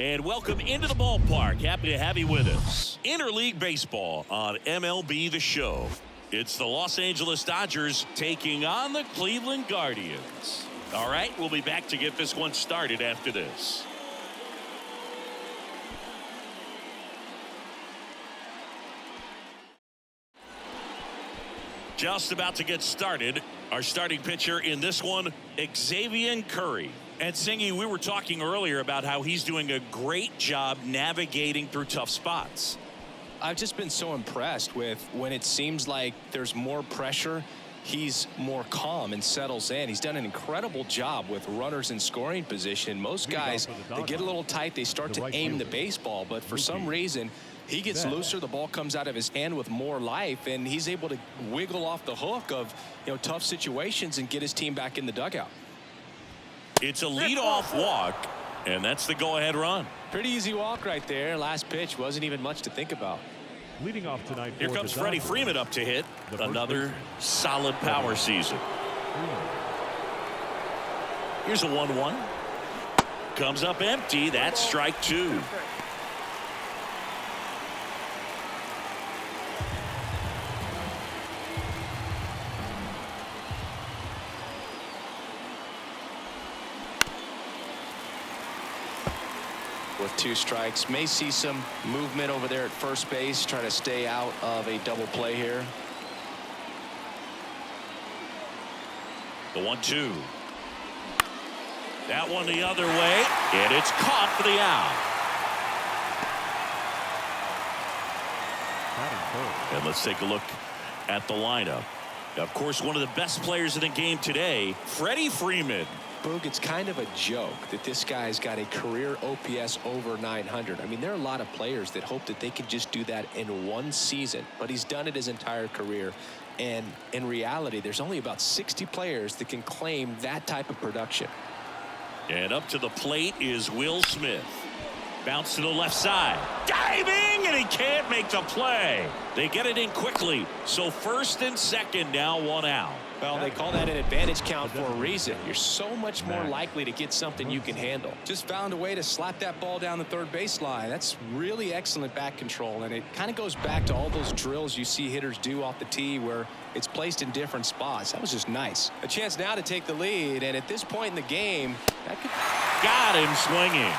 And welcome into the ballpark. Happy to have you with us. Interleague Baseball on MLB The Show. It's the Los Angeles Dodgers taking on the Cleveland Guardians. All right, we'll be back to get this one started after this. Just about to get started. Our starting pitcher in this one, Xavier Curry. And Singy, we were talking earlier about how he's doing a great job navigating through tough spots. I've just been so impressed with when it seems like there's more pressure, he's more calm and settles in. He's done an incredible job with runners in scoring position. Most guys, they get a little tight, they start to aim the baseball, but for some reason, he gets looser, the ball comes out of his hand with more life, and he's able to wiggle off the hook of, tough situations and get his team back in the dugout. It's a leadoff walk, and that's the go-ahead run. Pretty easy walk right there. Last pitch wasn't even much to think about. Leading off tonight. Here comes Freddie Freeman up to hit. Another solid power season. Here's a 1-1. Comes up empty. That's strike two. With two strikes, may see some movement over there at first base, trying to stay out of a double play here. The 1-2. That one the other way, and it's caught for the out. And let's take a look at the lineup. Of course, one of the best players in the game today, Freddie Freeman. Boog, it's kind of a joke that this guy's got a career OPS over 900. I mean, there are a lot of players that hope that they can just do that in one season, but he's done it his entire career. And in reality, there's only about 60 players that can claim that type of production. And up to the plate is Will Smith. Bounce to the left side. Diving, and he can't make the play. They get it in quickly. So first and second, now one out. Well, they call that an advantage count for a reason. You're so much more likely to get something you can handle. Just found a way to slap that ball down the third baseline. That's really excellent back control, and it kind of goes back to all those drills you see hitters do off the tee where it's placed in different spots. That was just nice. A chance now to take the lead, and at this point in the game, that could... Got him swinging.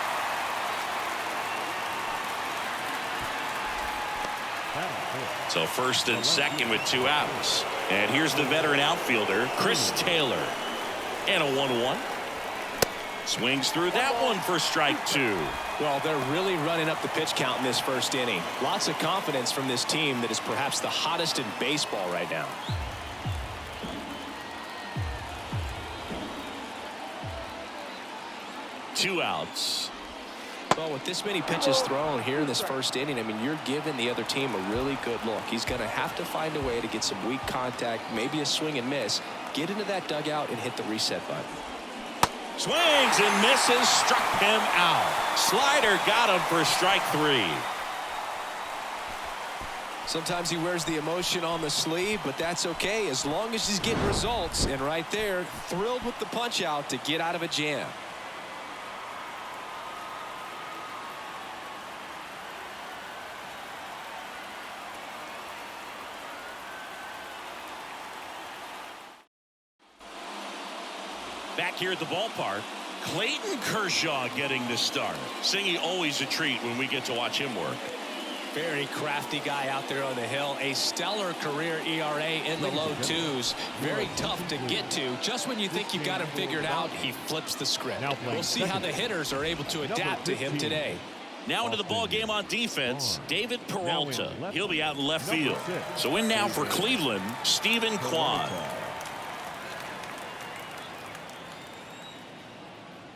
So first and second with two outs. And here's the veteran outfielder, Chris Taylor. And a 1-1. Swings through that one for strike two. Well, they're really running up the pitch count in this first inning. Lots of confidence from this team that is perhaps the hottest in baseball right now. Two outs. Well, with this many pitches thrown here in this first inning, I mean, you're giving the other team a really good look. He's going to have to find a way to get some weak contact, maybe a swing and miss, get into that dugout and hit the reset button. Swings and misses, struck him out. Slider got him for strike three. Sometimes he wears the emotion on the sleeve, but that's okay as long as he's getting results. And right there, thrilled with the punch out to get out of a jam. Back here at the ballpark, Clayton Kershaw getting the start. Singy, always a treat when we get to watch him work. Very crafty guy out there on the hill. A stellar career ERA in the low twos. Very tough to get to. Just when you think you've got him figured out, he flips the script. We'll see how the hitters are able to adapt to him today. Now into the ball game on defense, David Peralta. He'll be out in left field. So in now for Cleveland, Stephen Kwan.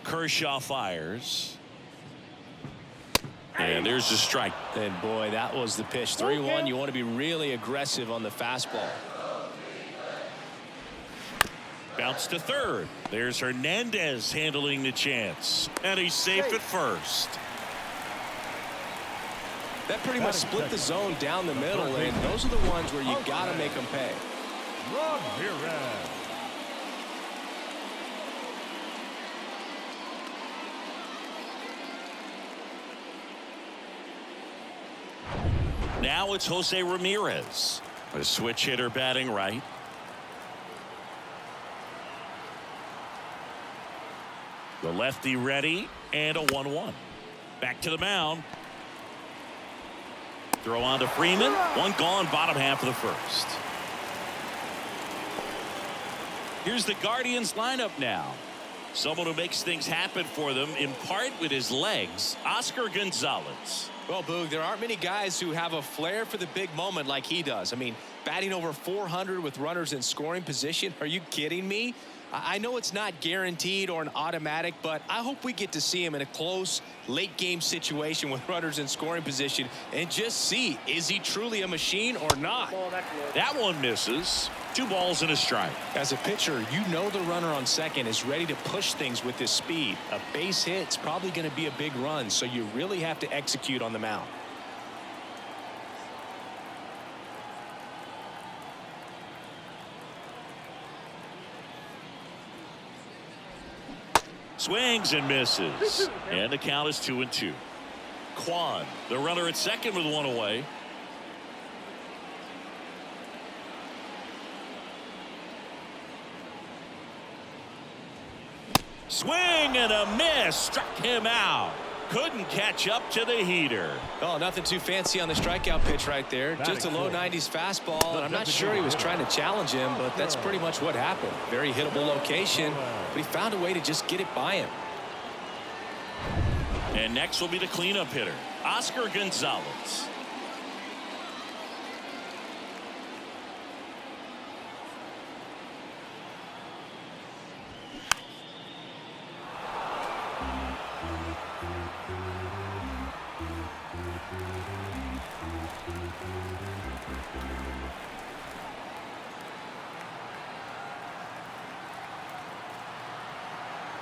Kershaw fires. And there's the strike. And boy, that was the pitch. 3-1. You want to be really aggressive on the fastball. Bounce to third. There's Hernandez handling the chance. And he's safe at first. That pretty much split the zone down the middle, and those are the ones where you got to make them pay. Now it's Jose Ramirez, a switch hitter batting right. The lefty ready, and a 1-1. Back to the mound. Throw on to Freeman. One gone, bottom half of the first. Here's the Guardians lineup now. Someone who makes things happen for them, in part with his legs, Oscar Gonzalez. Well, Boog, there aren't many guys who have a flair for the big moment like he does. I mean, batting over 400 with runners in scoring position. Are you kidding me? I know it's not guaranteed or an automatic, but I hope we get to see him in a close late game situation with runners in scoring position and just see, is he truly a machine or not? That one misses. 2 balls and a strike. As a pitcher, you know the runner on second is ready to push things with his speed. A base hit's probably going to be a big run, so you really have to execute on the mound. Swings and misses. And the count is 2-2. Kwan, the runner at second with 1 away. Swing and a miss. Struck him out. Couldn't catch up to the heater. Oh, nothing too fancy on the strikeout pitch right there. Just a low 90s fastball, and I'm not sure he was trying to challenge him, but that's pretty much what happened. Very hittable location, but he found a way to just get it by him. And next will be the cleanup hitter, Oscar Gonzalez.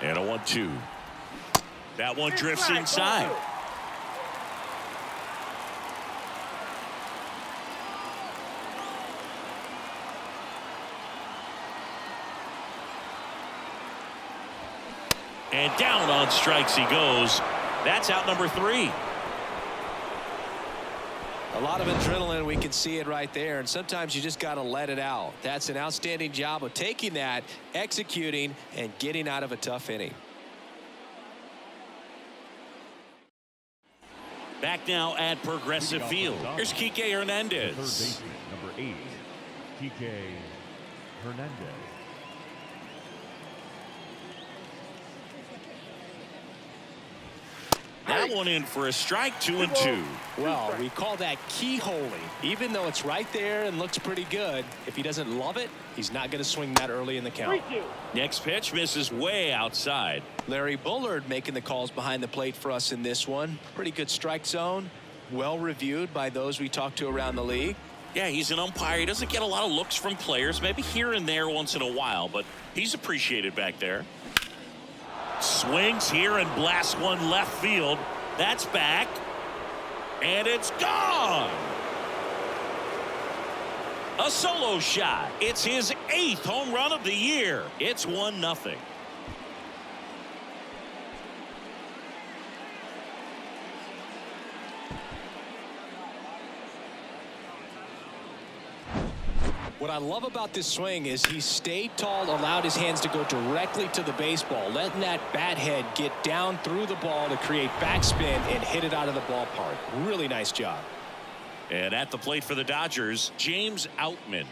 And a 1-2. That one drifts inside. And down on strikes he goes. That's out number 3. A lot of adrenaline, we can see it right there, and sometimes you just got to let it out. That's an outstanding job of taking that, executing, and getting out of a tough inning. Back now at Progressive Field. Here's Kike Hernandez. Third baseman, number 8, Kike Hernandez. That one in for a strike, 2-2. Well, we call that keyholing. Even though it's right there and looks pretty good, if he doesn't love it, he's not going to swing that early in the count. Next pitch misses way outside. Larry Bullard making the calls behind the plate for us in this one. Pretty good strike zone. Well reviewed by those we talked to around the league. Yeah, he's an umpire. He doesn't get a lot of looks from players, maybe here and there once in a while, but he's appreciated back there. Swings here and blasts one left field. That's back. And it's gone. A solo shot. It's his 8th home run of the year. It's 1-0. What I love about this swing is he stayed tall, allowed his hands to go directly to the baseball, letting that bat head get down through the ball to create backspin and hit it out of the ballpark. Really nice job. And at the plate for the Dodgers, James Outman.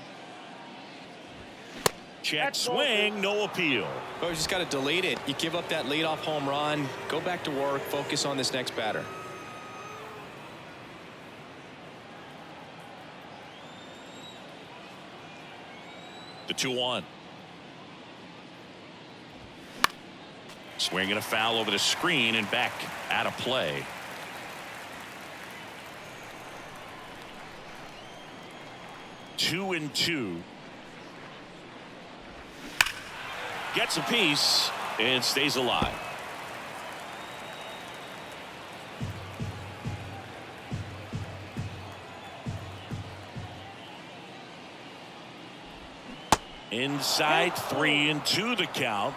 Check swing, no appeal. Oh, you just got to delete it. You give up that leadoff home run, go back to work, focus on this next batter. The 2-1. Swinging a foul over the screen and back out of play. Two and 2. Gets a piece and stays alive. Inside, 3-2 the count.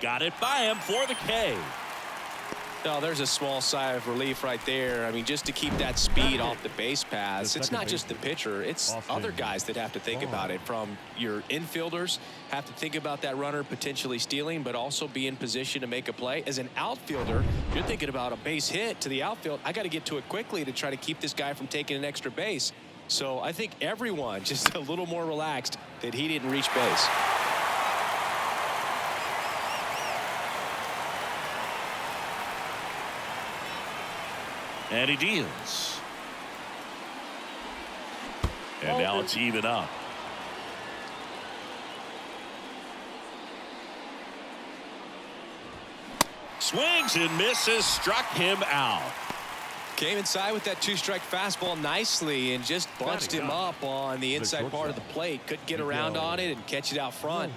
Got it by him for the K. Oh, there's a small sigh of relief right there. I mean, just to keep that speed off the base paths. It's not just the pitcher. It's other guys that have to think about it. From your infielders, have to think about that runner potentially stealing, but also be in position to make a play. As an outfielder, you're thinking about a base hit to the outfield. I got to get to it quickly to try to keep this guy from taking an extra base. So I think everyone just a little more relaxed that he didn't reach base. And he deals. And now it's even up. Swings and misses, struck him out. Came inside with that two-strike fastball nicely and just bunched him up on the inside part of the plate. Couldn't get around on it and catch it out front.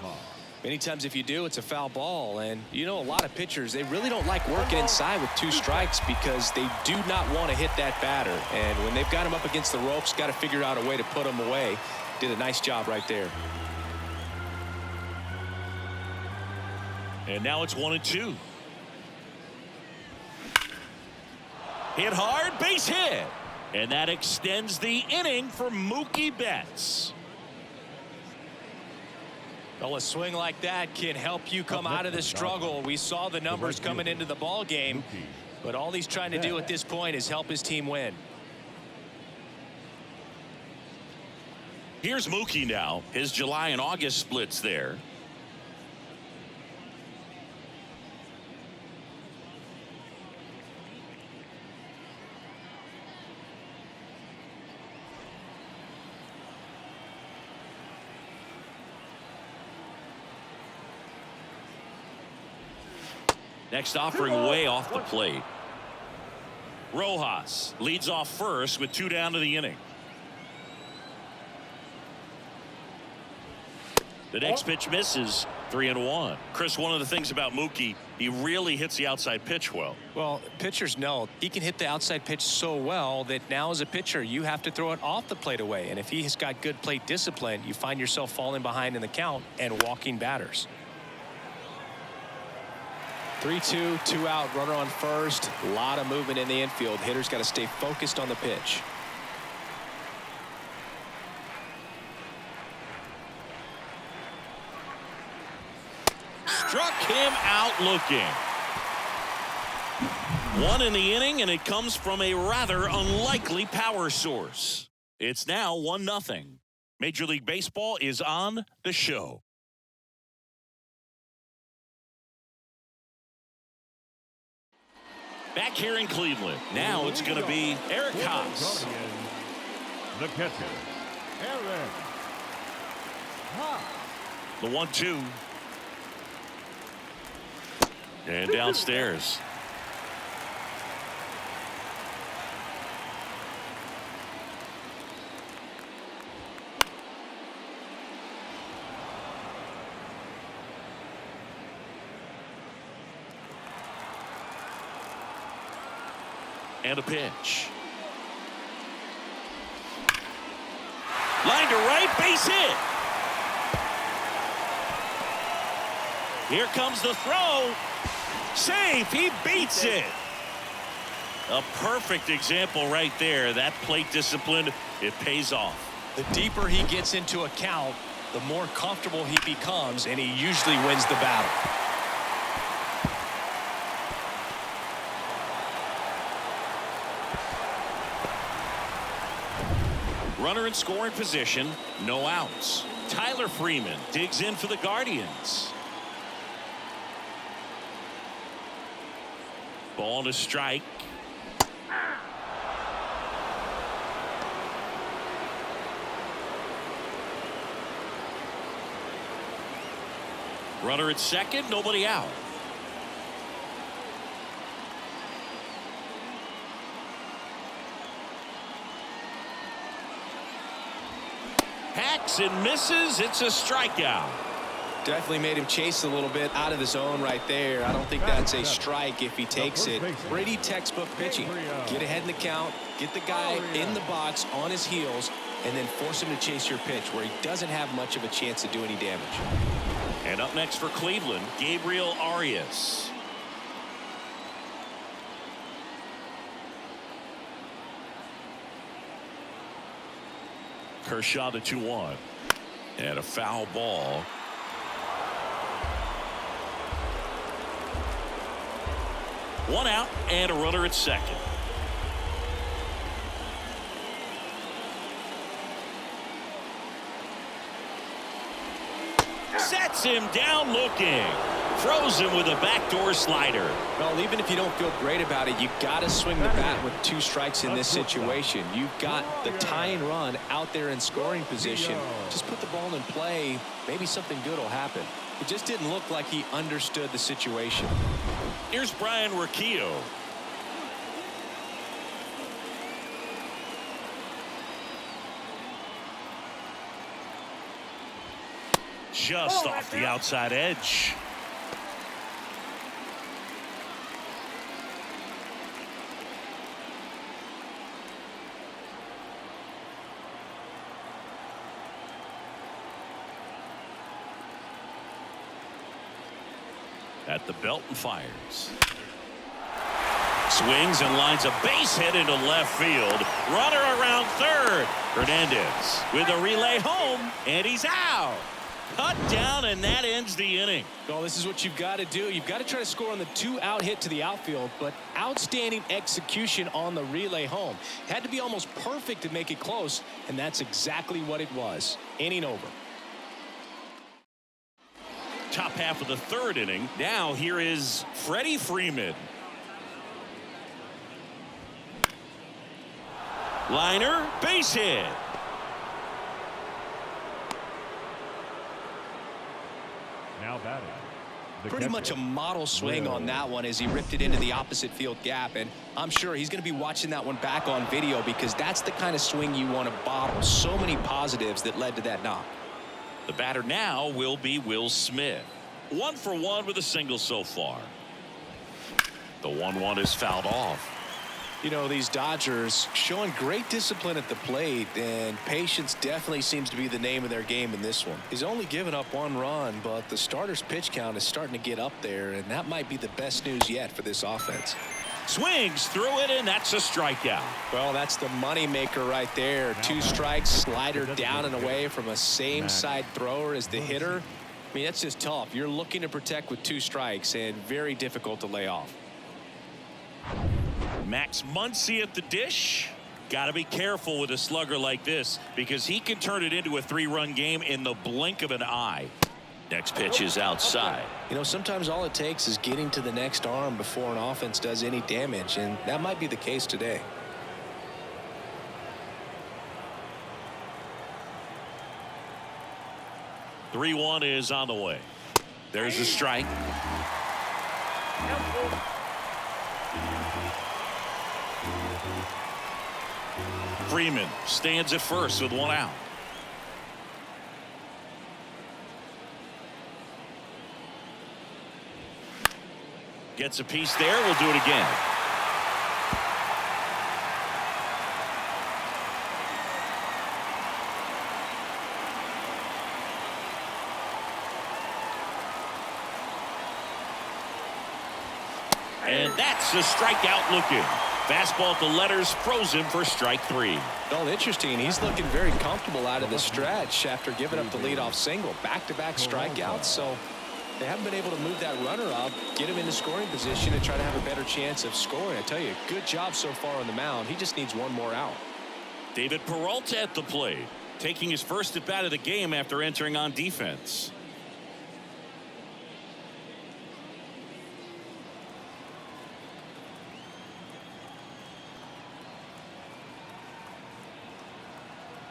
Many times if you do, it's a foul ball. And you know, a lot of pitchers, they really don't like working inside with two strikes because they do not want to hit that batter. And when they've got him up against the ropes, got to figure out a way to put him away. Did a nice job right there. And now it's 1-2. Hit hard, base hit. And that extends the inning for Mookie Betts. Well, a swing like that can help you come out of the struggle. We saw the numbers coming into the ball game, but all he's trying to do at this point is help his team win. Here's Mookie now. His July and August splits there. Next offering way off the plate. Rojas leads off first with 2 down to the inning. The next pitch misses. 3-1. Chris, one of the things about Mookie, he really hits the outside pitch well. Well, pitchers know he can hit the outside pitch so well that now as a pitcher, you have to throw it off the plate away. And if he has got good plate discipline, you find yourself falling behind in the count and walking batters. 3-2, 2 out, runner on first. A lot of movement in the infield. Hitters got to stay focused on the pitch. Struck him out looking. 1 in the inning, and it comes from a rather unlikely power source. It's now 1-0. Major League Baseball is on the show. Back here in Cleveland. Now it's going to be Eric Haas. The catcher, Eric Haas. The 1-2. And downstairs. And a pitch. Line to right, base hit. Here comes the throw. Safe, he beats it. A perfect example right there. That plate discipline, it pays off. The deeper he gets into a count, the more comfortable he becomes, and he usually wins the battle. Runner in scoring position, no outs. Tyler Freeman digs in for the Guardians. Ball to strike. Runner at second, nobody out. Hacks and misses. It's a strikeout. Definitely made him chase a little bit out of the zone right there. I don't think that's a strike if he takes it. Pretty textbook pitching. Get ahead in the count. Get the guy in the box on his heels. and then force him to chase your pitch where he doesn't have much of a chance to do any damage. And up next for Cleveland, Gabriel Arias. Kershaw the 2-1. And a foul ball. One out and a runner at second. Sets him down looking. Throws him with a backdoor slider. Well, even if you don't feel great about it, you've got to swing the bat with 2 strikes in this situation. You've got the tying run out there in scoring position. Just put the ball in play. Maybe something good will happen. It just didn't look like he understood the situation. Here's Brian Riccio. Just off the outside edge. At the belt and fires. Swings and lines a base hit into left field. Runner around third. Hernandez with a relay home, and he's out. Cut down, and that ends the inning. Well, this is what you've got to do. You've got to try to score on the 2-out hit to the outfield, but outstanding execution on the relay home. Had to be almost perfect to make it close, and that's exactly what it was. Inning over. Top half of the third inning. Now here is Freddie Freeman. Liner, base hit. Now batting. Pretty much a model swing on that one as he ripped it into the opposite field gap, and I'm sure he's going to be watching that one back on video because that's the kind of swing you want to bottle. So many positives that led to that knock. The batter now will be Will Smith. 1 for 1 with a single so far. The 1-1 is fouled off. You know, these Dodgers showing great discipline at the plate, and patience definitely seems to be the name of their game in this one. He's only given up 1 run, but the starter's pitch count is starting to get up there, and that might be the best news yet for this offense. Swings through it, and that's a strikeout. Well, that's the money maker right there. 2 strikes, slider down and away from a same side thrower as the hitter. I mean, that's just tough. You're looking to protect with 2 strikes, and very difficult to lay off. Max Muncy at the dish. Got to be careful with a slugger like this because he can turn it into a 3-run game in the blink of an eye. Next pitch is outside. You know, sometimes all it takes is getting to the next arm before an offense does any damage, and that might be the case today. The 3-1 is on the way. There's a strike. Freeman stands at first with 1 out. Gets a piece there. We'll do it again. And that's a strikeout looking. Fastball at the letters, froze him for strike 3. Well, interesting. He's looking very comfortable out of the stretch after giving up the leadoff single. Back-to-back strikeouts, so they haven't been able to move that runner up, get him into scoring position, and try to have a better chance of scoring. I tell you, good job so far on the mound. He just needs 1 more out. David Peralta at the plate, taking his first at bat of the game after entering on defense.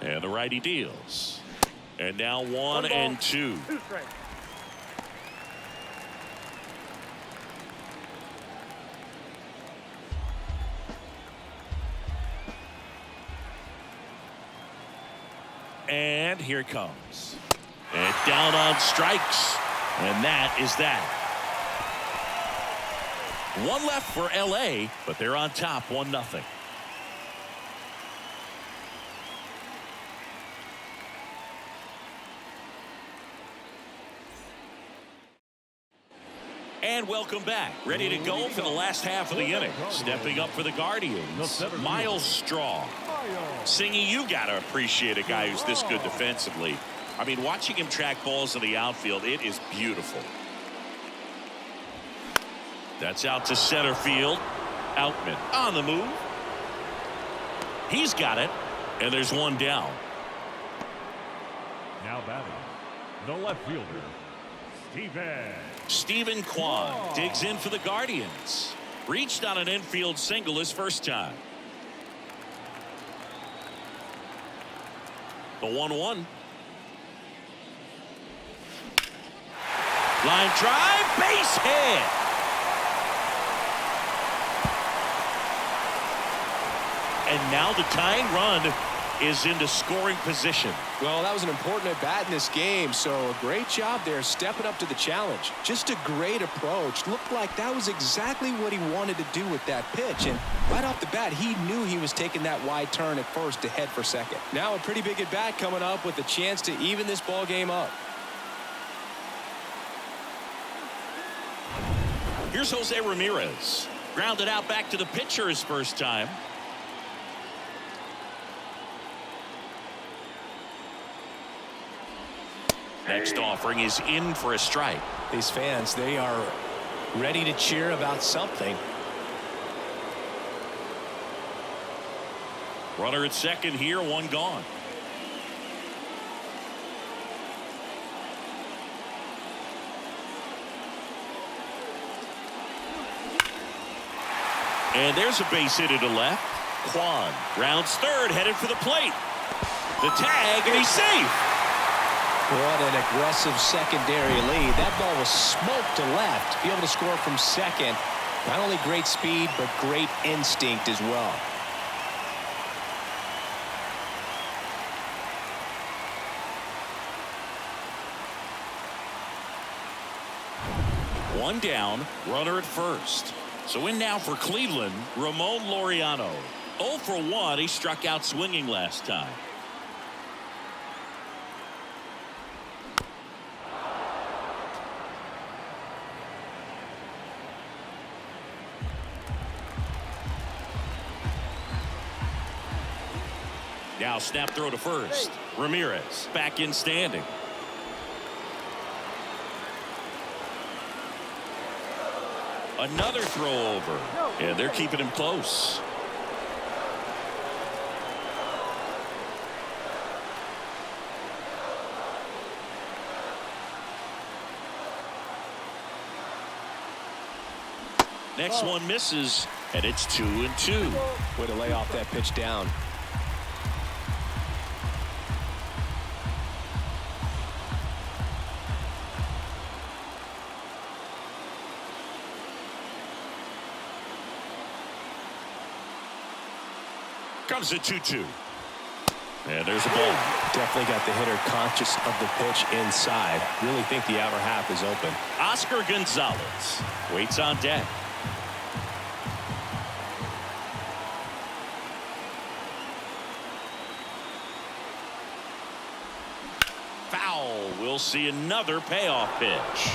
And the righty deals. And now 1 and 2. And here it comes. And down on strikes. And that is that. 1 left for LA, but they're on top 1-0. And welcome back. Ready to go for the last half of the inning. Stepping up for the Guardians, Miles Straw. Singy, you got to appreciate a guy who's this good defensively. I mean, watching him track balls in the outfield, it is beautiful. That's out to center field. Outman on the move. He's got it. And there's one down. Now batting, the left fielder, Stephen Kwan digs in for the Guardians. Reached on an infield single his first time. The 1-1. Line drive, base hit. And now the tying run is into scoring position. Well, that was an important at bat in this game, so a great job there stepping up to the challenge. Just a great approach. Looked like that was exactly what he wanted to do with that pitch, and right off the bat he knew he was taking that wide turn at first to head for second. Now a pretty big at bat coming up with a chance to even this ball game up. Here's Jose Ramirez. Grounded out back to the pitcher his first time. Next offering is in for a strike. These fans, they are ready to cheer about something. Runner at second here, one gone. And there's a base hit to left. Kwan rounds third, headed for the plate. The tag, and he's safe. What an aggressive secondary lead. That ball was smoked to left. To be able to score from second, not only great speed, but great instinct as well. One down, runner at first. So in now for Cleveland, Ramon Laureano. 0 for 1, he struck out swinging last time. Now snap throw to first. Ramirez back in standing. Another throw over. And they're keeping him close. Next one misses, and it's 2-2. Way to lay off that pitch down. Comes a 2-2. And there's a ball. Definitely got the hitter conscious of the pitch inside. Really think the outer half is open. Oscar Gonzalez waits on deck. Foul. We'll see another payoff pitch.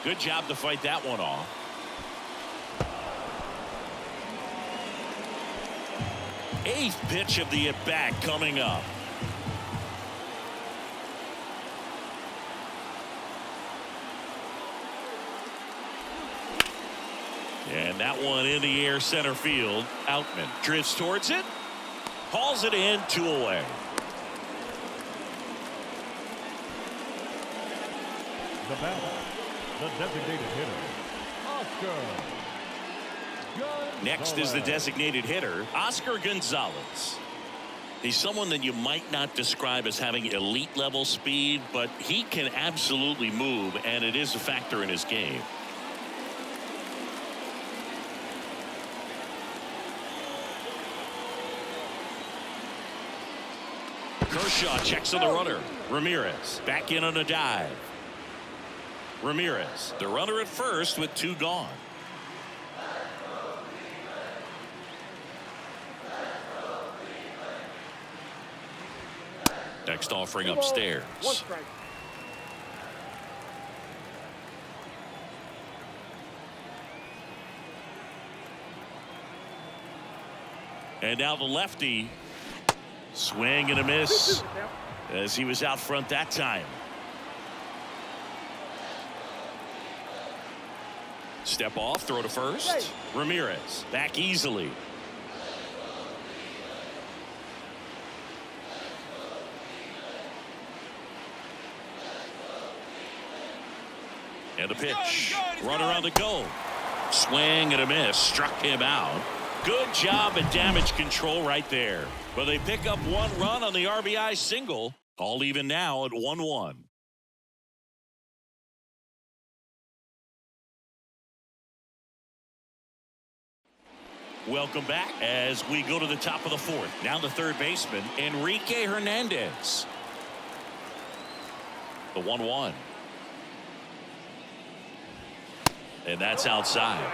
Good job to fight that one off. Eighth pitch of the at-bat coming up. And that one in the air center field. Outman drifts towards it. Hauls it in, 2 away. The batter, the designated hitter, Oscar Gonzalez. Next is the designated hitter, Oscar Gonzalez. He's someone that you might not describe as having elite level speed, but he can absolutely move, and it is a factor in his game. Kershaw checks on the runner. Ramirez back in on a dive. Ramirez, the runner at first with 2 gone. Next offering upstairs. 1 strike. And now the lefty. Swing and a miss as he was out front that time. Step off, throw to first. Ramirez back easily. And a pitch. Runner on the go. Swing and a miss. Struck him out. Good job at damage control right there. But they pick up 1 run on the RBI single. All even now at 1-1. Welcome back as we go to the top of the 4th. Now the third baseman, Enrique Hernandez. The 1-1. And that's outside.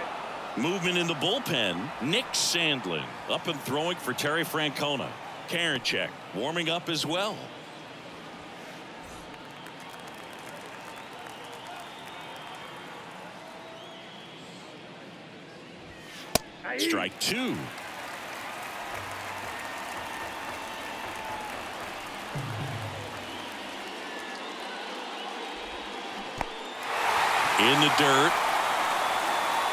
Movement in the bullpen. Nick Sandlin up and throwing for Terry Francona. Karinchak warming up as well. Strike 2. In the dirt.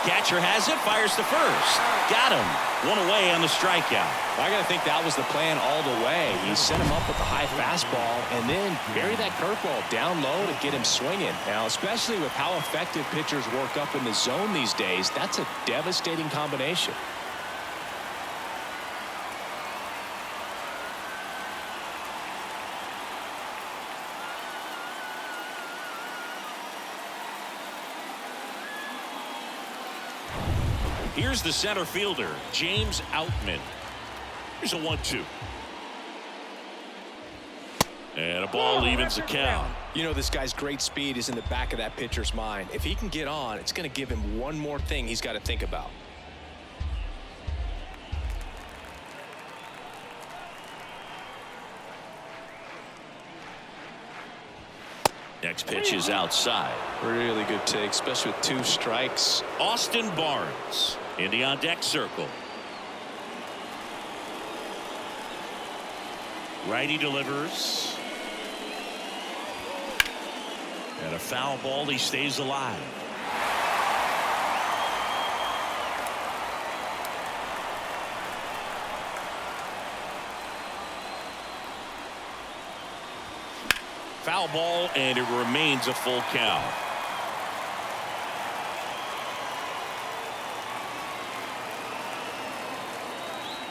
Catcher has it, fires to first. Got him. 1 away on the strikeout. I got to think that was the plan all the way. He set him up with the high fastball and then bury that curveball down low to get him swinging. Now, especially with how effective pitchers work up in the zone these days, that's a devastating combination. Here's the center fielder, James Outman. Here's a 1-2. And a ball evens the count. You know, this guy's great speed is in the back of that pitcher's mind. If he can get on, it's going to give him one more thing he's got to think about. Next pitch is outside. Really good take, especially with 2 strikes. Austin Barnes in the on-deck circle. Righty delivers. And a foul ball. He stays alive. Foul ball, and it remains a full count.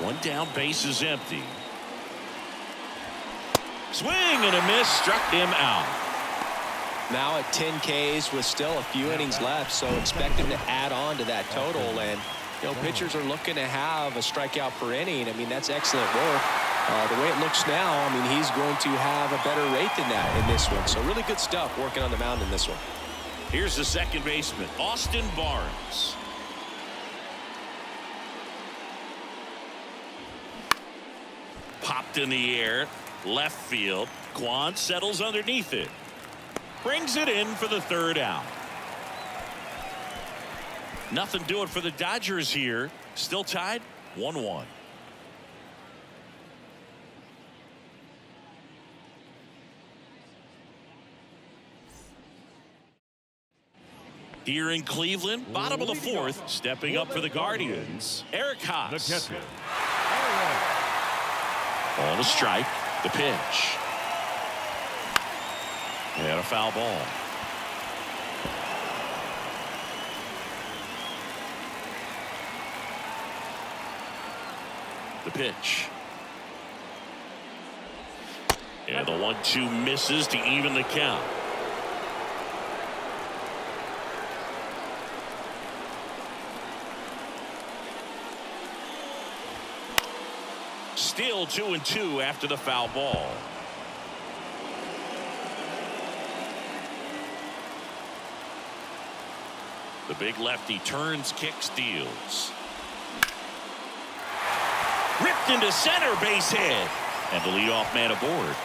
One down, base is empty. Swing and a miss, struck him out. Now at 10 Ks with still a few innings left, so expect him to add on to that total. And, you know, pitchers are looking to have a strikeout per inning. I mean, that's excellent work. The way it looks now, I mean, he's going to have a better rate than that in this one. So really good stuff working on the mound in this one. Here's the second baseman, Austin Barnes. Popped in the air, left field. Quan settles underneath it. Brings it in for the third out. Nothing doing for the Dodgers here. Still tied 1-1. Here in Cleveland, bottom of the 4th, stepping up for the Guardians, Eric Haas. The catcher. On a strike, the pitch. And a foul ball. The pitch. And the 1-2 misses to even the count. Still 2-2 after the foul ball. The big lefty turns, kicks, deals. Ripped into center, base hit. And the leadoff man aboard.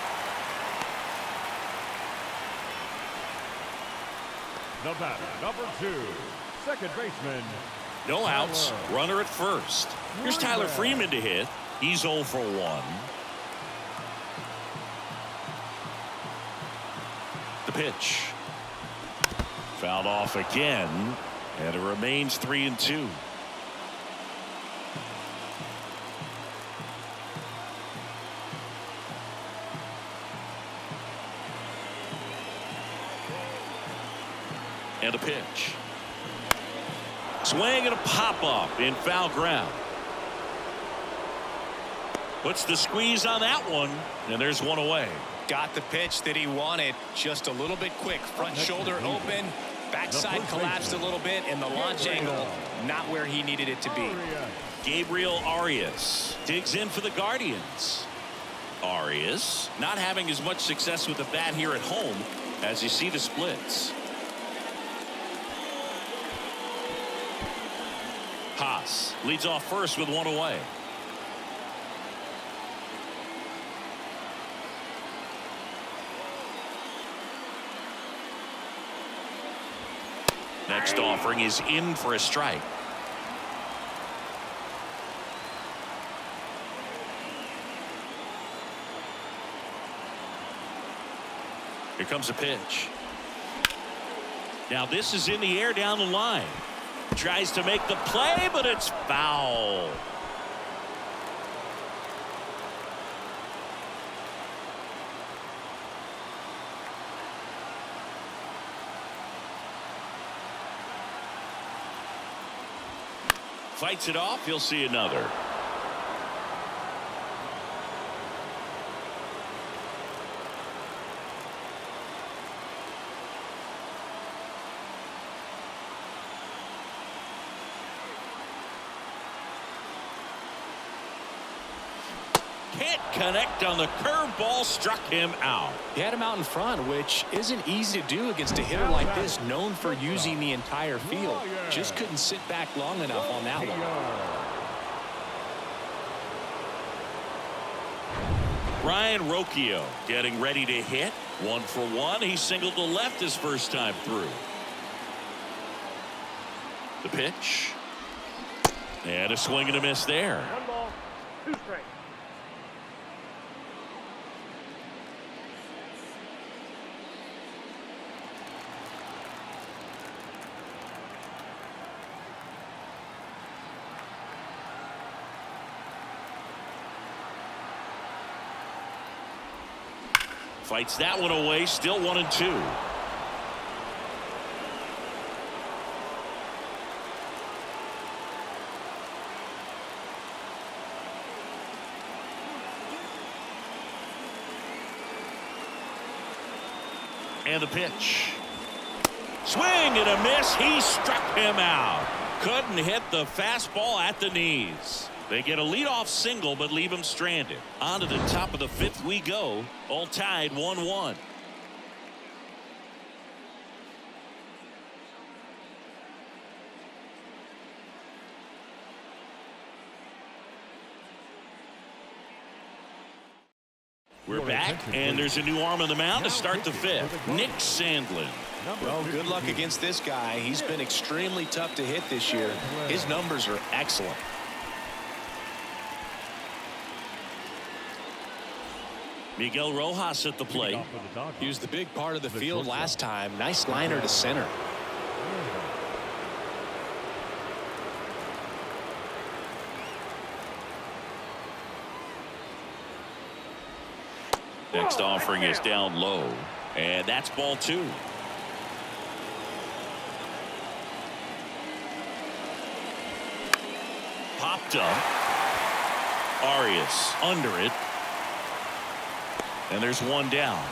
The batter, number 2, second baseman. No outs, runner at first. Here's Tyler Freeman to hit. He's 0 for 1. The pitch. Fouled off again, and it remains 3-2. And a pitch. Swing and a pop up in foul ground. Puts the squeeze on that one, and there's one away. Got the pitch that he wanted, just a little bit quick. Front shoulder open, backside collapsed a little bit, and the launch angle not where he needed it to be. Gabriel Arias digs in for the Guardians. Arias not having as much success with the bat here at home as you see the splits. Haas leads off first with one away. Next offering is in for a strike. Here comes a pitch. Now this is in the air down the line. Tries to make the play, but it's foul. Fights it off. He'll see another. Can't connect on the curveball, struck him out. He had him out in front, which isn't easy to do against a hitter like this, known for using the entire field. Just couldn't sit back long enough on that one. Ryan Rocchio getting ready to hit. 1 for 1. He singled to left his first time through. The pitch. And a swing and a miss there. 1 ball, 2 strikes. Fights that one away. Still 1-2. And the pitch. Swing and a miss. He struck him out. Couldn't hit the fastball at the knees. They get a leadoff single, but leave him stranded. On to the top of the 5th we go. All tied 1-1. We're back, and there's a new arm on the mound to start the 5th. Nick Sandlin. Well, good luck against this guy. He's been extremely tough to hit this year. His numbers are excellent. Miguel Rojas at the plate. He was the big part of the field last time. Nice liner to center. Next offering is down low, and that's ball 2. Popped up. Arias under it. And there's one down.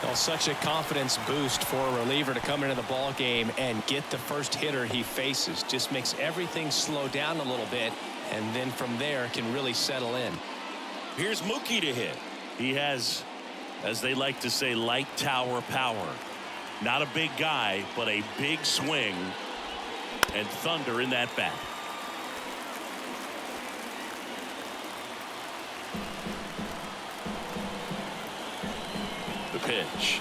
Well, such a confidence boost for a reliever to come into the ball game and get the first hitter he faces. Just makes everything slow down a little bit, and then from there can really settle in. Here's Mookie to hit. He has, as they like to say, light tower power. Not a big guy, but a big swing. And thunder in that bat. The pitch.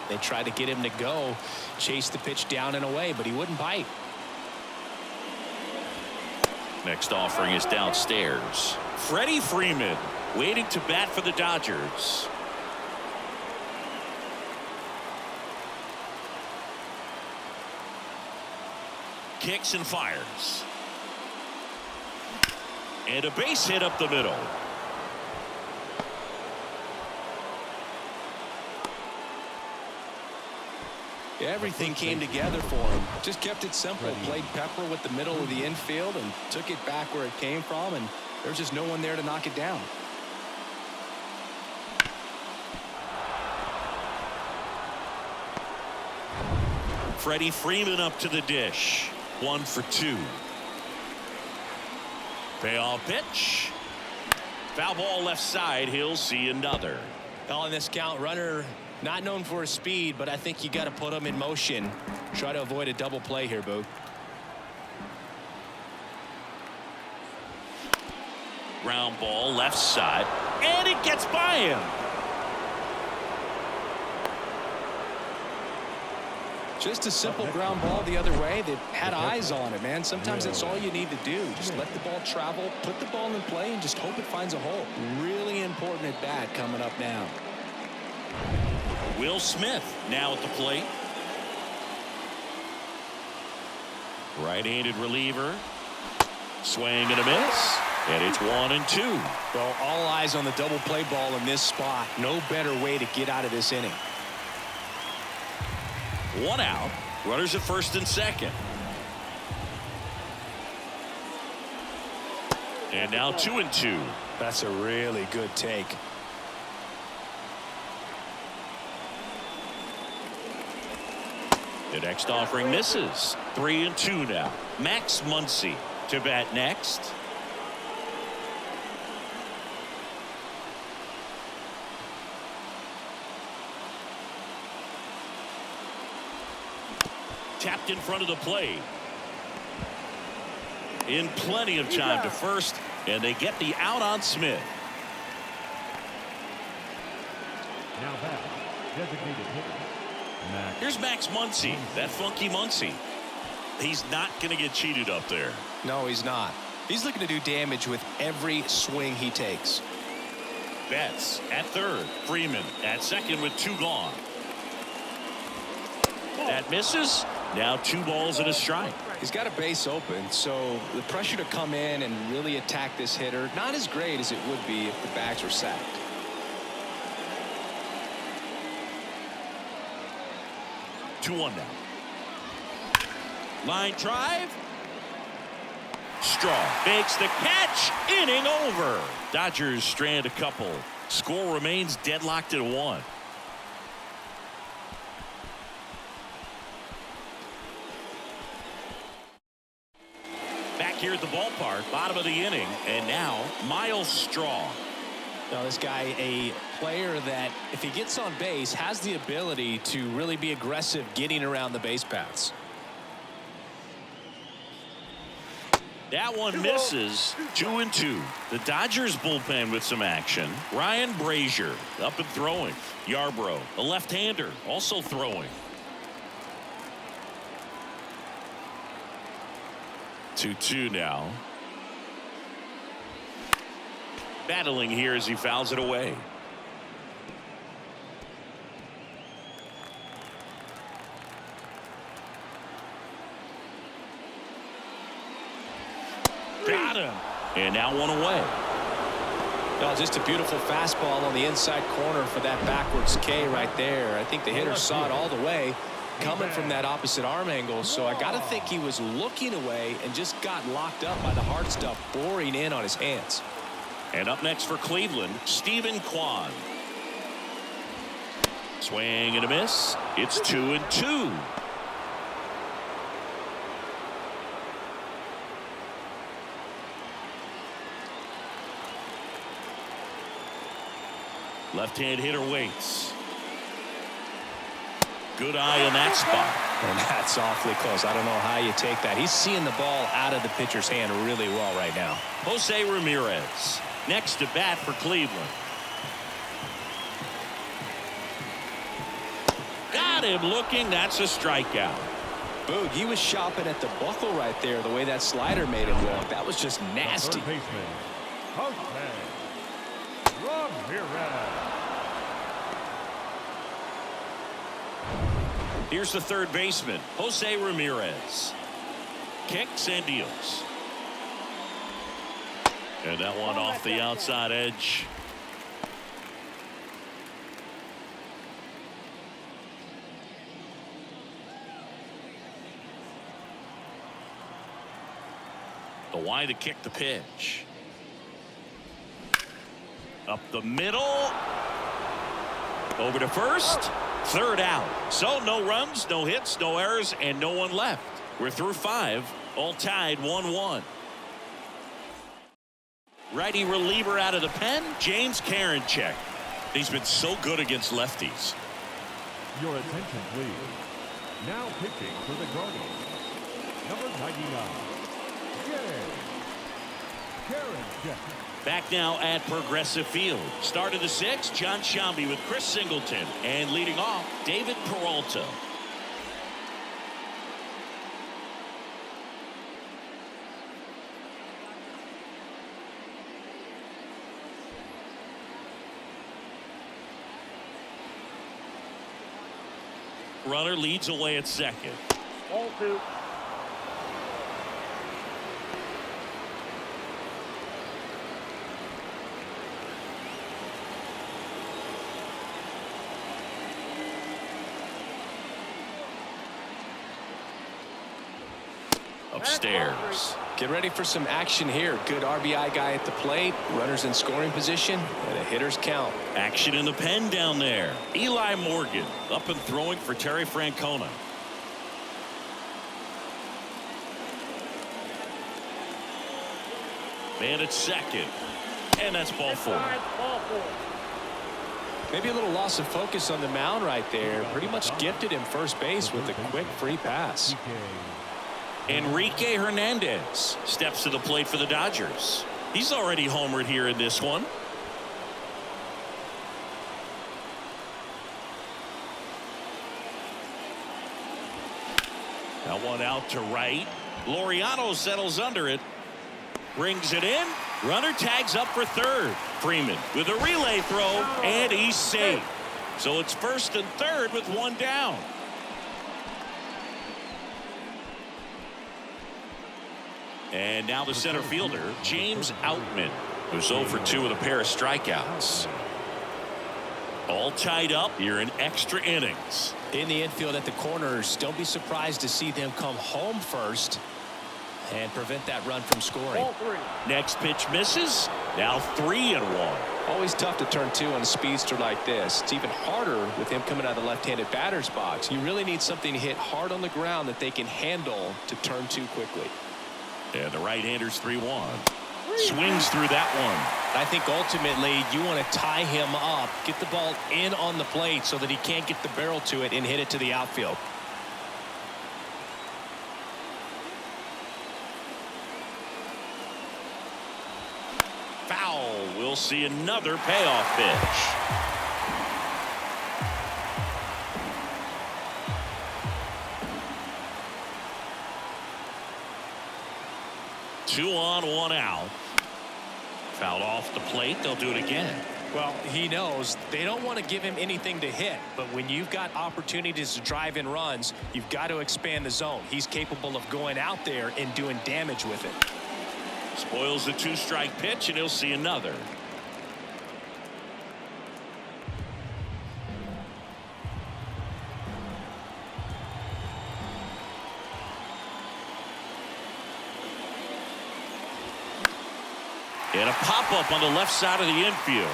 They tried to get him to go, chase the pitch down and away, but he wouldn't bite. Next offering is downstairs. Freddie Freeman waiting to bat for the Dodgers. Kicks and fires. And a base hit up the middle. Everything came together for him. Just kept it simple. Played pepper with the middle of the infield and took it back where it came from, and there's just no one there to knock it down. Freddie Freeman up to the dish. 1 for 2. Payoff pitch. Foul ball left side. He'll see another. On this count, runner not known for his speed, but I think you got to put him in motion. Try to avoid a double play here, Boo. Ground ball left side, and it gets by him. Just a simple ground ball the other way that had eyes on it, man. Sometimes that's all you need to do. Just let the ball travel, put the ball in play, and just hope it finds a hole. Really important at bat coming up now. Will Smith now at the plate. Right-handed reliever. Swing and a miss. And it's 1-2. Well, all eyes on the double play ball in this spot. No better way to get out of this inning. 1 out. Runners at first and second. And now 2-2. That's a really good take. The next offering misses. 3-2 now. Max Muncy to bat next. Tapped in front of the plate. In plenty of time to first, and they get the out on Smith. Now back, designated hitter. Here's Max Muncy, that funky Muncy. He's not going to get cheated up there. No, he's not. He's looking to do damage with every swing he takes. Betts at third. Freeman at second with 2 gone. That misses. Now 2 balls and a strike. He's got a base open, so the pressure to come in and really attack this hitter, not as great as it would be if the bags were sacked. 2-1 now. Line drive. Straw makes the catch. Inning over. Dodgers strand a couple. Score remains deadlocked at 1. Back here at the ballpark, bottom of the inning, and now Miles Straw. Now this guy, a player that if he gets on base has the ability to really be aggressive getting around the base paths. That one misses. 2-2. The Dodgers bullpen with some action. Ryan Brazier up and throwing. Yarbrough, a left-hander, also throwing. 2-2 now. Battling here as he fouls it away. Got him. And now 1 away. No, just a beautiful fastball on the inside corner for that backwards K right there. I think the hitter saw it all the way coming from that opposite arm angle, so I got to think he was looking away and just got locked up by the hard stuff boring in on his hands. And up next for Cleveland, Stephen Kwan. Swing and a miss. It's 2-2. Left-hand hitter waits. Good eye in that spot. And that's awfully close. I don't know how you take that. He's seeing the ball out of the pitcher's hand really well right now. Jose Ramirez next to bat for Cleveland. Got him looking. That's a strikeout. Boog, he was shopping at the buckle right there, the way that slider made him look. That was just nasty. Third baseman, Jose Ramirez. Here's the third baseman, Jose Ramirez. Kicks and deals. And that one off the outside edge. The wide to kick the pitch. Up the middle. Over to first. Third out. So no runs, no hits, no errors, and no one left. We're through 5, all tied 1-1. Righty reliever out of the pen, James Karinchak. He's been so good against lefties. Your attention, please. Now pitching for the Guardians, number 99, James Karinchak. Back now at Progressive Field. Start of the 6th, John Shambi with Chris Singleton. And leading off, David Peralta. Runner leads away at second. 0-2. Upstairs. Get ready for some action here. Good RBI guy at the plate. Runners in scoring position. And a hitter's count. Action in the pen down there. Eli Morgan up and throwing for Terry Francona. Man at second. And that's ball 4. Maybe a little loss of focus on the mound right there. Pretty much gifted him first base with a quick free pass. Enrique Hernandez steps to the plate for the Dodgers. He's already homered here in this one. That one out to right. Laureano settles under it. Brings it in. Runner tags up for third. Freeman with a relay throw, and he's safe. So it's first and third with one down. And now the center fielder, James Outman, who's 0 for 2 with a pair of strikeouts. All tied up here in extra innings. In the infield at the corners, don't be surprised to see them come home first and prevent that run from scoring. Next pitch misses. Now 3-1. Always tough to turn 2 on a speedster like this. It's even harder with him coming out of the left-handed batter's box. You really need something to hit hard on the ground that they can handle to turn 2 quickly. And the right-hander's 3-1. Swings through that one. I think ultimately you want to tie him up, get the ball in on the plate so that he can't get the barrel to it and hit it to the outfield. Foul. We'll see another payoff pitch. 2 on, 1 out. Fouled off the plate. They'll do it again. Well, he knows they don't want to give him anything to hit, but when you've got opportunities to drive in runs, you've got to expand the zone. He's capable of going out there and doing damage with it. Spoils the 2-strike pitch, and he'll see another. And a pop-up on the left side of the infield.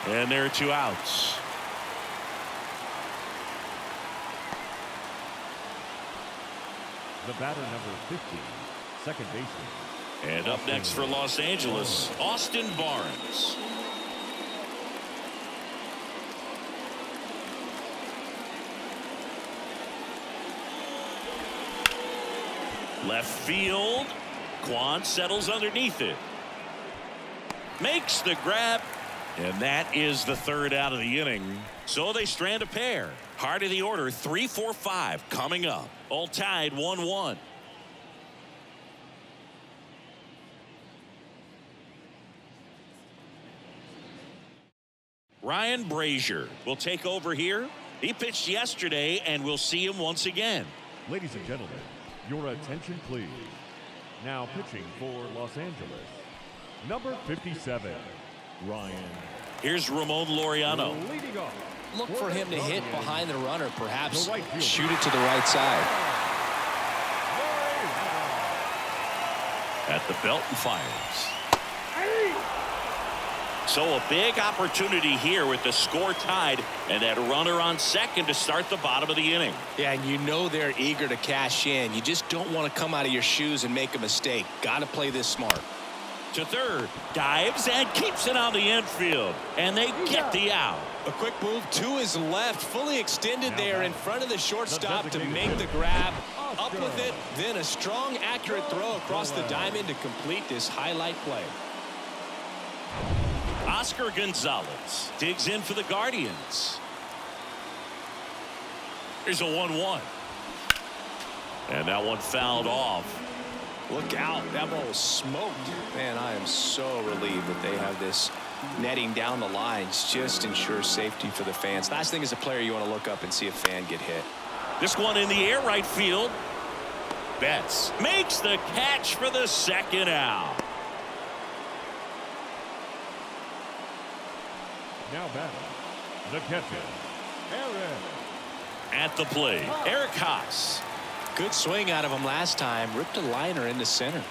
And there are 2 outs. The batter, number 50, second baseman. And up next for Los Angeles, Austin Barnes. Left field. Quan settles underneath it. Makes the grab. And that is the third out of the inning. So they strand a pair. Heart of the order, 3, 4, 5 coming up. All tied 1-1. Ryan Brazier will take over here. He pitched yesterday, and we'll see him once again. Ladies and gentlemen, your attention please. Now pitching for Los Angeles, number 57, Ryan. Here's Ramon Laureano. Leading off. Look for him to hit behind the runner, perhaps right field. shoot it to the right side. At the belt and fires. So a big opportunity here with the score tied and that runner on second to start the bottom of the inning. Yeah, and you know they're eager to cash in. You just don't want to come out of your shoes and make a mistake. Got to play this smart. To third, dives and keeps it on the infield, and they get the out. A quick move to his left, fully extended there in front of the shortstop to make the grab. Up with it, then a strong, accurate throw across the diamond to complete this highlight play. Oscar Gonzalez digs in for the Guardians. Here's a 1-1. And that one fouled off. Look out, that ball was smoked. Man, I am so relieved that they have this netting down the lines. Just ensures safety for the fans. Last thing as a player, you want to look up and see a fan get hit. This one in the air, right field. Betts makes the catch for the second out. Now batting, the catcher, Eric. At the plate, Eric Haas. Good swing out of him last time. Ripped a liner in the center.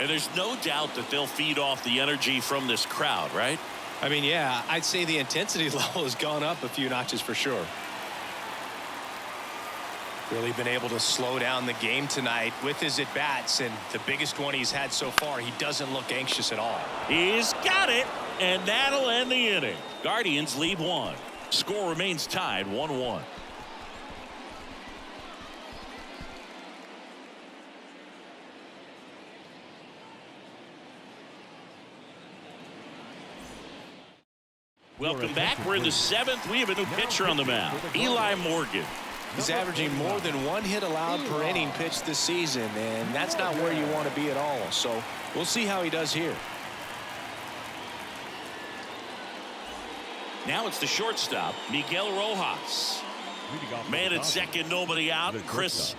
And there's no doubt that they'll feed off the energy from this crowd, right? I mean, yeah, I'd say the intensity level has gone up a few notches for sure. Really been able to slow down the game tonight with his at-bats, and the biggest one he's had so far, he doesn't look anxious at all. He's got it, and that'll end the inning. Guardians lead 1. Score remains tied 1-1. Welcome back. We're in the 7th. We have a new pitcher on the mound, Eli Morgan. He's averaging more than 1 hit allowed per inning pitched this season, and that's not where you want to be at all. So we'll see how he does here. Now it's the shortstop, Miguel Rojas. Man at second, nobody out. Chris,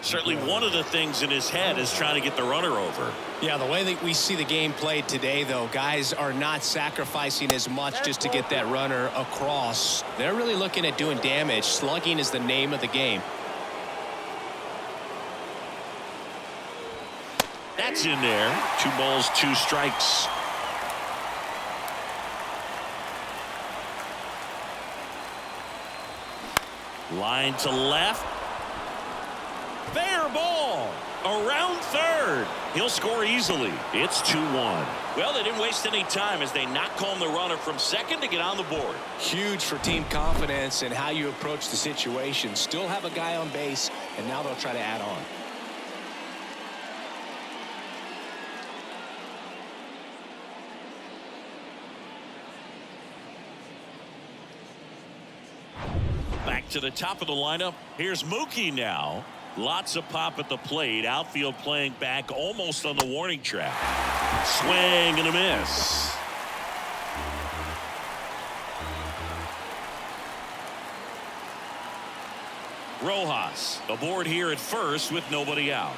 certainly one of the things in his head is trying to get the runner over. Yeah, the way that we see the game played today, though, guys are not sacrificing as much just to get that runner across. They're really looking at doing damage. Slugging is the name of the game. That's in there. 2 balls, 2 strikes. Line to left. Fair ball. Around third. He'll score easily. It's 2-1. Well, they didn't waste any time as they knock home the runner from second to get on the board. Huge for team confidence and how you approach the situation. Still have a guy on base, and now they'll try to add on. Back to the top of the lineup. Here's Mookie now. Lots of pop at the plate. Outfield playing back almost on the warning track. Swing and a miss. Rojas aboard here at first with nobody out.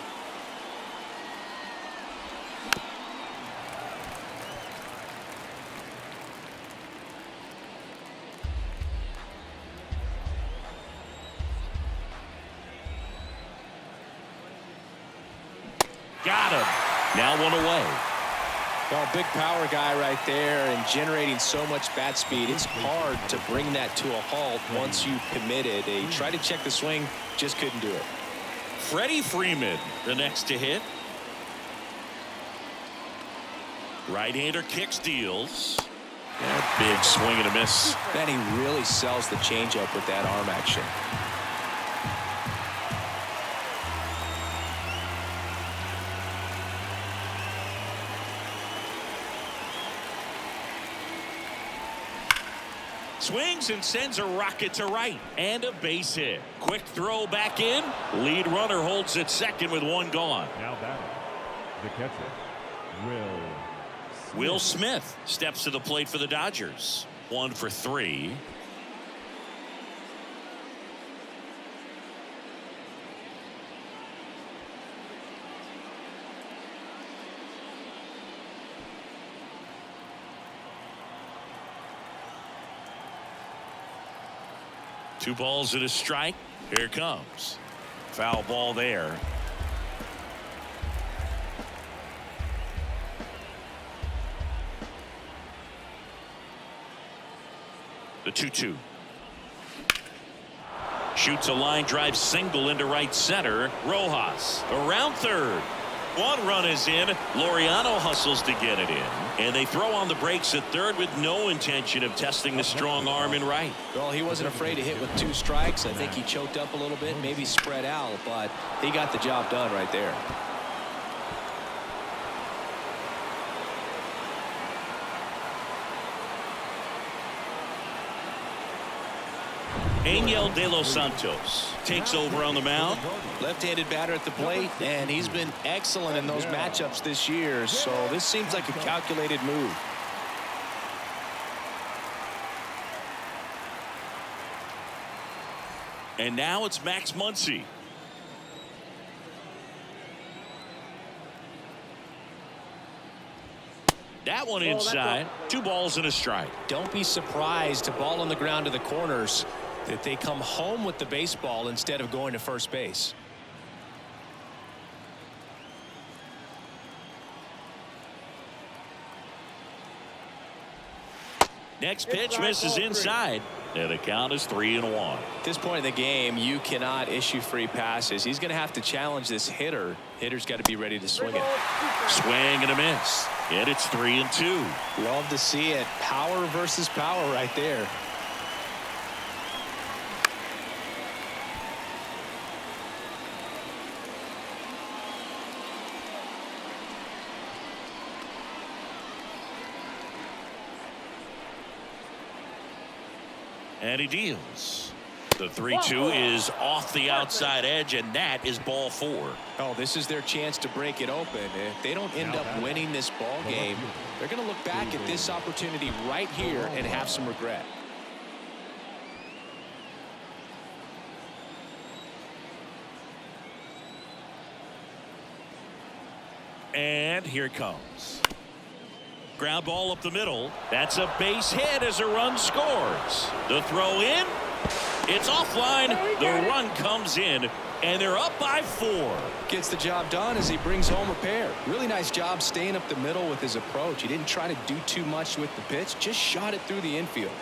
Got him. Now 1 away. Well, big power guy right there and generating so much bat speed. It's hard to bring that to a halt once you commit it. They tried to check the swing, just couldn't do it. Freddie Freeman, the next to hit. Right-hander kicks, deals. Big swing and a miss. Then he really sells the changeup with that arm action. Swings and sends a rocket to right. And a base hit. Quick throw back in. Lead runner holds at second with one gone. Now batting, the catcher, Will Smith steps to the plate for the Dodgers. 1 for 3. Two balls and a strike. Here it comes. Foul ball there. The 2-2. Shoots a line drive single into right center. Rojas around third. One run is in. Laureano hustles to get it in. And they throw on the brakes at third with no intention of testing the strong arm in right. Well, he wasn't afraid to hit with 2 strikes. I think he choked up a little bit, maybe spread out, but he got the job done right there. Angel De Los Santos takes over on the mound. Left-handed batter at the plate, and he's been excellent in those matchups this year, so this seems like a calculated move. And now it's Max Muncy. That one inside. 2 balls and a strike. Don't be surprised to ball on the ground to the corners that they come home with the baseball instead of going to first base. Next pitch misses inside. And the count is 3-1. At this point in the game, you cannot issue free passes. He's going to have to challenge this hitter. Hitter's got to be ready to swing it. Swing and a miss. And it's 3-2. Love to see it. Power versus power right there. And he deals. The 3-2 is off the outside edge, and that is ball 4. Oh, this is their chance to break it open. If they don't end up winning this ball game, they're going to look back at this opportunity right here and have some regret. And here it comes. Ground ball up the middle. That's a base hit as a run scores. The throw in. It's offline. The run comes in, and they're up by 4. Gets the job done as he brings home a pair. Really nice job staying up the middle with his approach. He didn't try to do too much with the pitch, just shot it through the infield.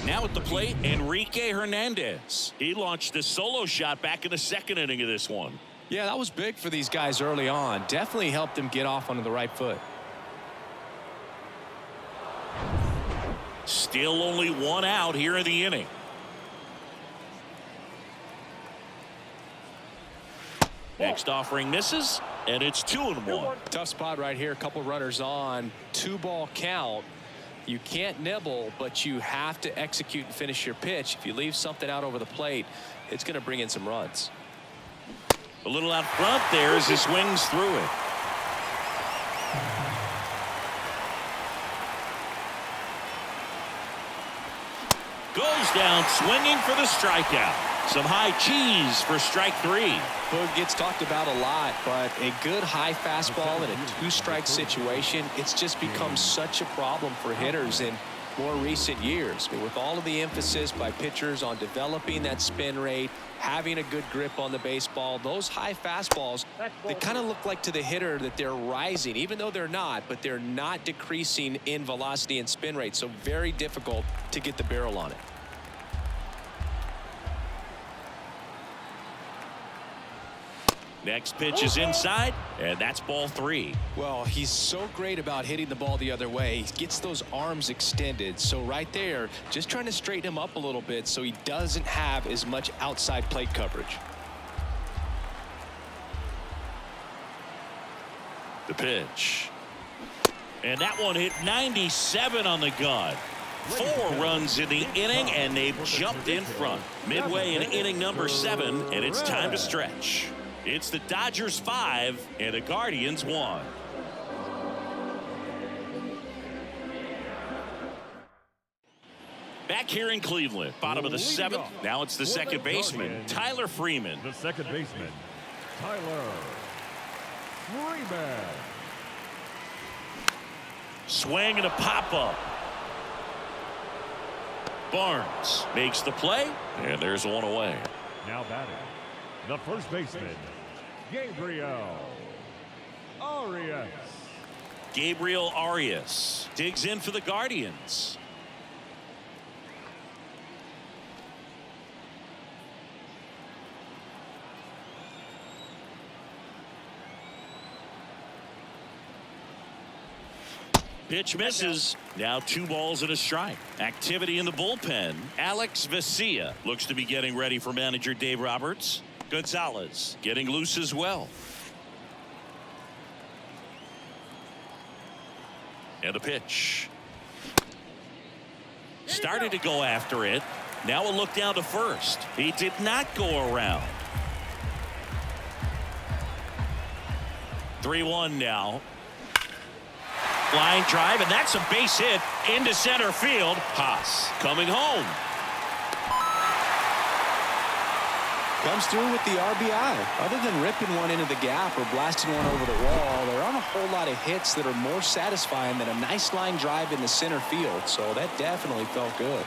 Now at the plate, Enrique Hernandez. He launched a solo shot back in the 2nd inning of this one. Yeah, that was big for these guys early on. Definitely helped them get off onto the right foot. Still only 1 out here in the inning. Next offering misses, and it's 2-1. Tough spot right here. A couple runners on. 2-ball count. You can't nibble, but you have to execute and finish your pitch. If you leave something out over the plate, it's going to bring in some runs. A little out front there as he swings through it. Goes down swinging for the strikeout. Some high cheese for strike 3. Boog gets talked about a lot, but a good high fastball in a 2-strike situation, it's just become such a problem for hitters in more recent years. With all of the emphasis by pitchers on developing that spin rate, having a good grip on the baseball, those high fastballs, they kind of look like to the hitter that they're rising, even though they're not, but they're not decreasing in velocity and spin rate, so very difficult to get the barrel on it. Next pitch is inside, and that's ball 3. Well, he's so great about hitting the ball the other way. He gets those arms extended. So right there, just trying to straighten him up a little bit so he doesn't have as much outside plate coverage. The pitch. And that one hit 97 on the gun. 4 runs in the inning, and they've jumped in front. Midway in inning number 7, and it's time to stretch. It's the Dodgers 5 and the Guardians 1. Back here in Cleveland, bottom of the 7th. Now it's the second baseman, Tyler Freeman. The second baseman, Tyler Freeman. Swing and a pop-up. Barnes makes the play, and there's one away. Now batting, the first baseman, Gabriel Arias. Gabriel Arias digs in for the Guardians. Pitch misses. Now 2 balls and a strike. Activity in the bullpen. Alex Vesia looks to be getting ready for manager Dave Roberts. Gonzalez getting loose as well. And a pitch. Started to go after it. Now a look down to first. He did not go around. 3-1 now. Line drive, and that's a base hit into center field. Haas coming home. Comes through with the RBI. Other than ripping one into the gap or blasting one over the wall, there aren't a whole lot of hits that are more satisfying than a nice line drive in the center field. So that definitely felt good.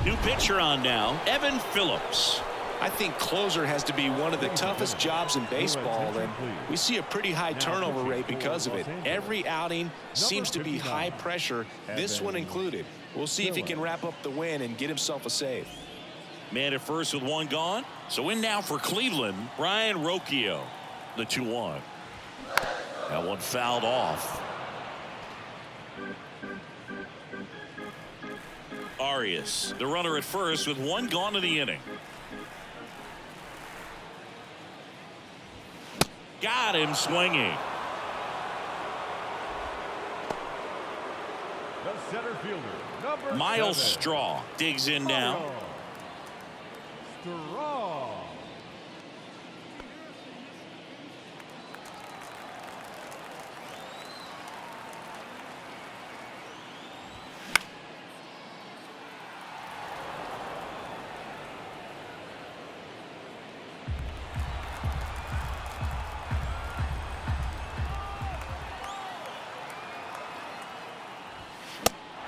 New pitcher on now, Evan Phillips. I think closer has to be one of the toughest jobs in baseball, and we see a pretty high turnover rate because of it. Every outing seems to be high pressure, this one included. We'll see if he can wrap up the win and get himself a save. Man at first with 1 gone. So in now for Cleveland, Brian Rocchio, the 2-1. That one fouled off. Arias, the runner at first with 1 gone in the inning. Got him swinging. The center fielder, number Miles 7. Straw digs in now. Straw.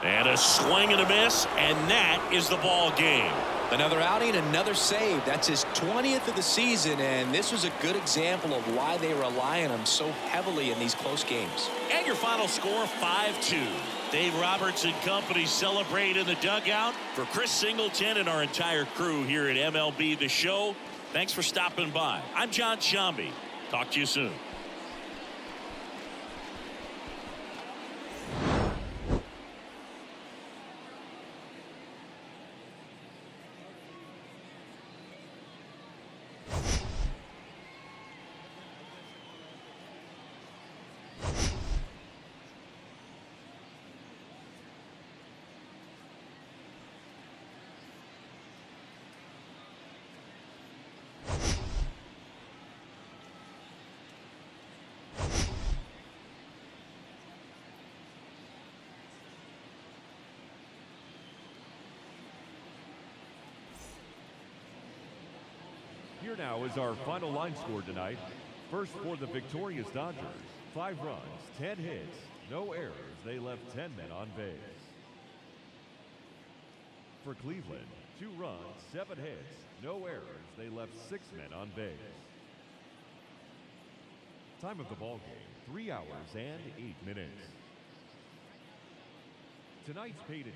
And a swing and a miss, and that is the ball game. Another outing, another save. That's his 20th of the season, and this was a good example of why they rely on him so heavily in these close games. And your final score, 5-2. Dave Roberts and company celebrate in the dugout. For Chris Singleton and our entire crew here at MLB The Show, thanks for stopping by. I'm John Shambi. Talk to you soon. Here now is our final line score tonight. First for the victorious Dodgers, 5 runs, 10 hits, no errors. They left 10 men on base. For Cleveland, 2 runs, 7 hits, no errors. They left 6 men on base. Time of the ball game, 3 hours and 8 minutes. Tonight's paid attention.